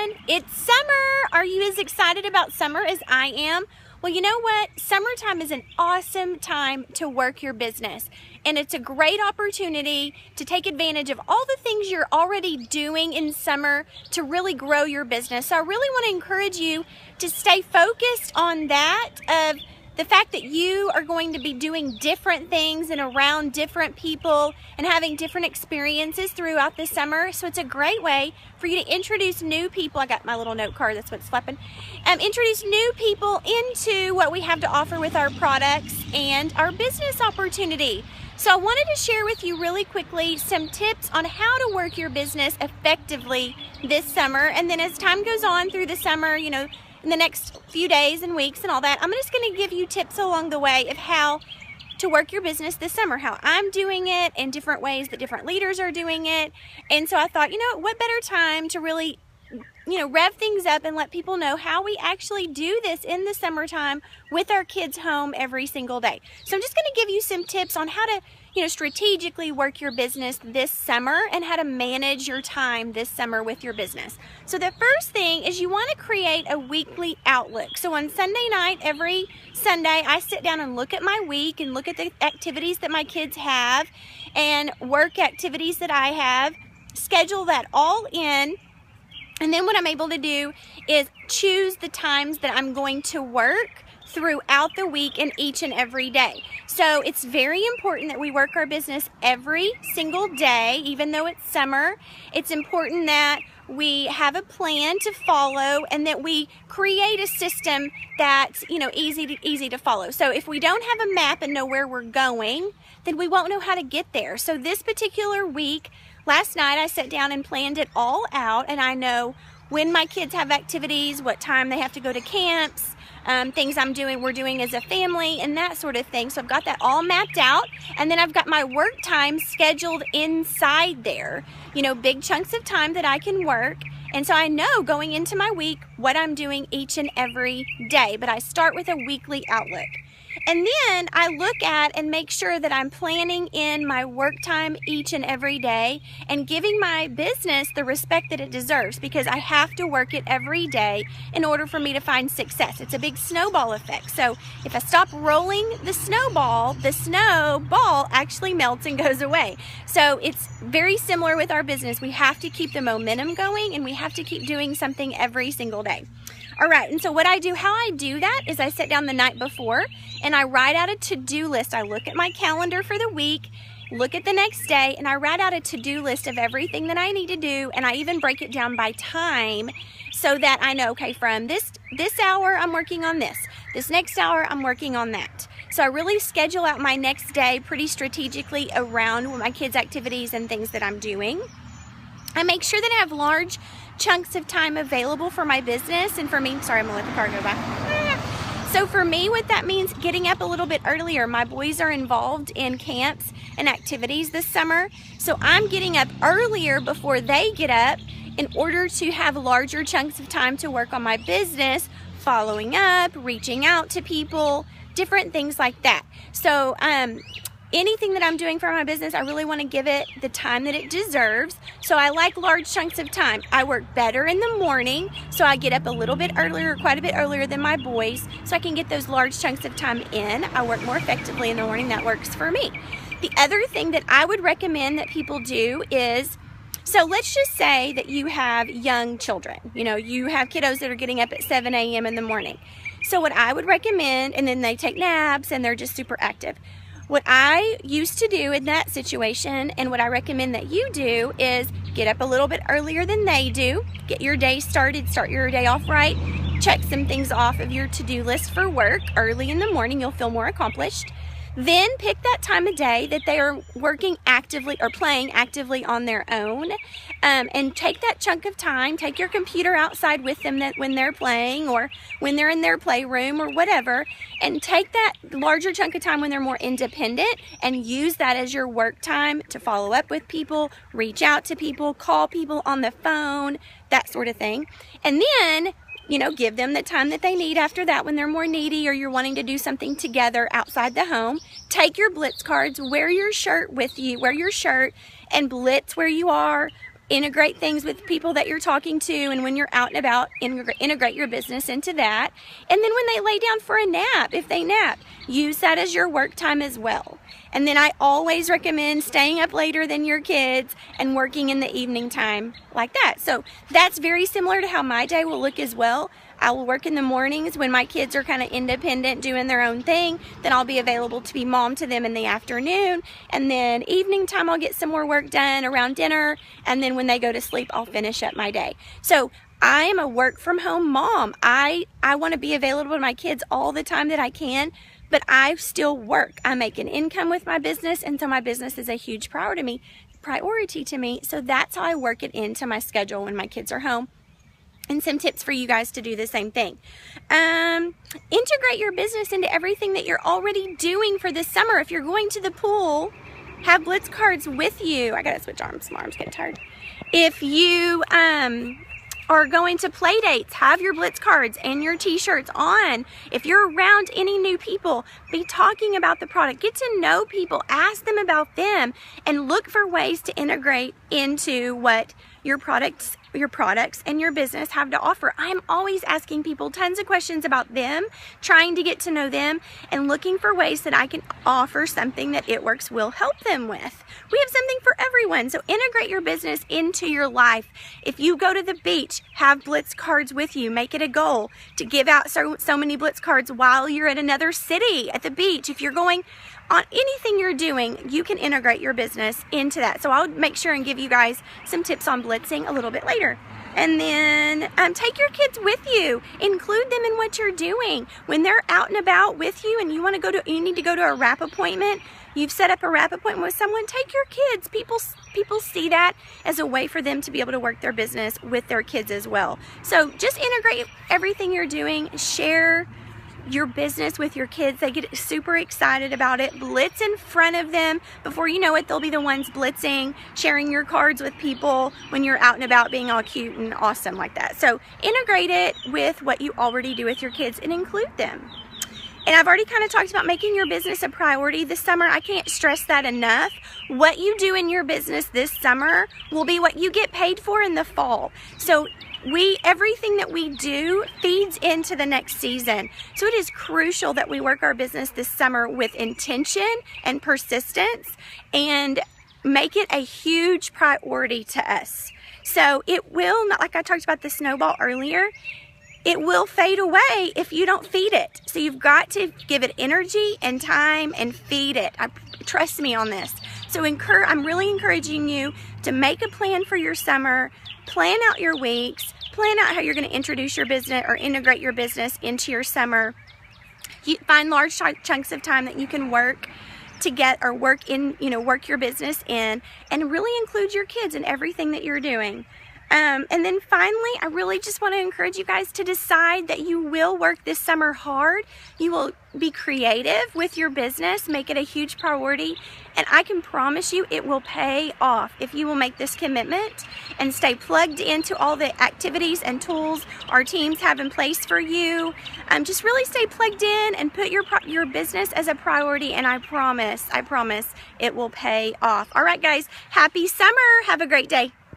everyone. It's summer. Are you as excited about summer as I am? Well, you know what? Summertime is an awesome time to work your business. And it's a great opportunity to take advantage of all the things you're already doing in summer to really grow your business. So I really want to encourage you to stay focused on that, of the fact that you are going to be doing different things and around different people and having different experiences throughout the summer. So it's a great way for you to introduce new people. I got my little note card, that's what's flipping. Introduce new people into what we have to offer with our products and our business opportunity. So I wanted to share with you really quickly some tips on how to work your business effectively this summer. And then as time goes on through the summer, you know, in the next few days and weeks and all that, I'm just going to give you tips along the way of how to work your business this summer, how I'm doing it, and different ways that different leaders are doing it. And so I thought, you know, what better time to really, you know, rev things up and let people know how we actually do this in the summertime with our kids home every single day. So I'm just going to give you some tips on how to, you know, strategically work your business this summer and how to manage your time this summer with your business. So the first thing is you want to create a weekly outlook. So on Sunday night, every Sunday, I sit down and look at my week and look at the activities that my kids have and work activities that I have, schedule that all in. And then what I'm able to do is choose the times that I'm going to work throughout the week and each and every day. So it's very important that we work our business every single day, even though it's summer. It's important that we have a plan to follow and that we create a system that's, you know, easy to follow. So if we don't have a map and know where we're going, then we won't know how to get there. So this particular week, last night I sat down and planned it all out, and I know when my kids have activities, what time they have to go to camps, things we're doing as a family, and that sort of thing. So I've got that all mapped out, and then I've got my work time scheduled inside there. You know, big chunks of time that I can work. And so I know going into my week what I'm doing each and every day, but I start with a weekly outlook. And then I look at and make sure that I'm planning in my work time each and every day and giving my business the respect that it deserves, because I have to work it every day in order for me to find success. It's a big snowball effect. So if I stop rolling the snowball actually melts and goes away. So it's very similar with our business. We have to keep the momentum going, and we have to keep doing something every single day. All right, and so how I do that is I sit down the night before and I write out a to-do list. I look at my calendar for the week, look at the next day, and I write out a to-do list of everything that I need to do, and I even break it down by time so that I know, okay, from this hour I'm working on this next hour I'm working on that. So I really schedule out my next day pretty strategically around my kids' activities and things that I'm doing. I make sure that I have large chunks of time available for my business and for me. Sorry, I'm gonna let the car go by. So for me, what that means, getting up a little bit earlier. My boys are involved in camps and activities this summer, so I'm getting up earlier before they get up in order to have larger chunks of time to work on my business, following up, reaching out to people, different things like that. So anything that I'm doing for my business, I really want to give it the time that it deserves. So I like large chunks of time. I work better in the morning, so I get up a little bit earlier, quite a bit earlier than my boys, so I can get those large chunks of time in. I work more effectively in the morning. That works for me. The other thing that I would recommend that people do is, so let's just say that you have young children. You know, you have kiddos that are getting up at 7 a.m. in the morning. So what I would recommend, and then they take naps and they're just super active. What I used to do in that situation, and what I recommend that you do, is get up a little bit earlier than they do, get your day started, start your day off right, check some things off of your to-do list for work early in the morning. You'll feel more accomplished. Then pick that time of day that they are working actively or playing actively on their own, and take that chunk of time. Take your computer outside with them when they're playing or when they're in their playroom or whatever, and take that larger chunk of time when they're more independent and use that as your work time to follow up with people, reach out to people, call people on the phone, that sort of thing. And then, you know, give them the time that they need after that when they're more needy or you're wanting to do something together outside the home. Take your blitz cards, wear your shirt with you, wear your shirt and blitz where you are. integrate things with people that you're talking to, and when you're out and about, integrate your business into that. And then when they lay down for a nap, if they nap, use that as your work time as well. And then I always recommend staying up later than your kids and working in the evening time like that. So that's very similar to how my day will look as well. I will work in the mornings when my kids are kind of independent, doing their own thing. Then I'll be available to be mom to them in the afternoon. And then evening time, I'll get some more work done around dinner. And then when they go to sleep, I'll finish up my day. So I am a work from home mom. I want to be available to my kids all the time that I can, but I still work. I make an income with my business, and so my business is a huge priority to me. So that's how I work it into my schedule when my kids are home. And some tips for you guys to do the same thing. Integrate your business into everything that you're already doing for this summer. If you're going to the pool, have Blitz cards with you. I gotta switch arms, my arms getting tired. If you are going to play dates, have your Blitz cards and your t-shirts on. If you're around any new people, be talking about the product. Get to know people, ask them about them, and look for ways to integrate into what your products and your business have to offer. I'm always asking people tons of questions about them, trying to get to know them, and looking for ways that I can offer something that It Works will help them with. We have something for everyone, so integrate your business into your life. If you go to the beach, have Blitz cards with you. Make it a goal to give out so many Blitz cards while you're at another city at the beach. If you're going on anything you're doing, you can integrate your business into that. So I'll make sure and give you guys some tips on blitzing a little bit later. And then take your kids with you. Include them in what you're doing. When they're out and about with you and you need to go to a wrap appointment, you've set up a wrap appointment with someone, take your kids. People see that as a way for them to be able to work their business with their kids as well. So just integrate everything you're doing. Share your business with your kids. They get super excited about it. Blitz in front of them. Before you know it, they'll be the ones blitzing, sharing your cards with people when you're out and about, being all cute and awesome like that. So integrate it with what you already do with your kids and include them. And I've already kind of talked about making your business a priority this summer. I can't stress that enough. What you do in your business this summer will be what you get paid for in the fall. So everything that we do feeds into the next season. So it is crucial that we work our business this summer with intention and persistence and make it a huge priority to us. So it will not, like I talked about the snowball earlier, it will fade away if you don't feed it. So you've got to give it energy and time and feed it. Trust me on this. So I'm really encouraging you to make a plan for your summer, plan out your weeks, plan out how you're going to introduce your business or integrate your business into your summer. You find large chunks of time that you can work to get or work your business in, and really include your kids in everything that you're doing. And then finally, I really just want to encourage you guys to decide that you will work this summer hard. You will be creative with your business, make it a huge priority, and I can promise you it will pay off if you will make this commitment and stay plugged into all the activities and tools our teams have in place for you. Just really stay plugged in and put your business as a priority, and I promise it will pay off. All right, guys, happy summer. Have a great day.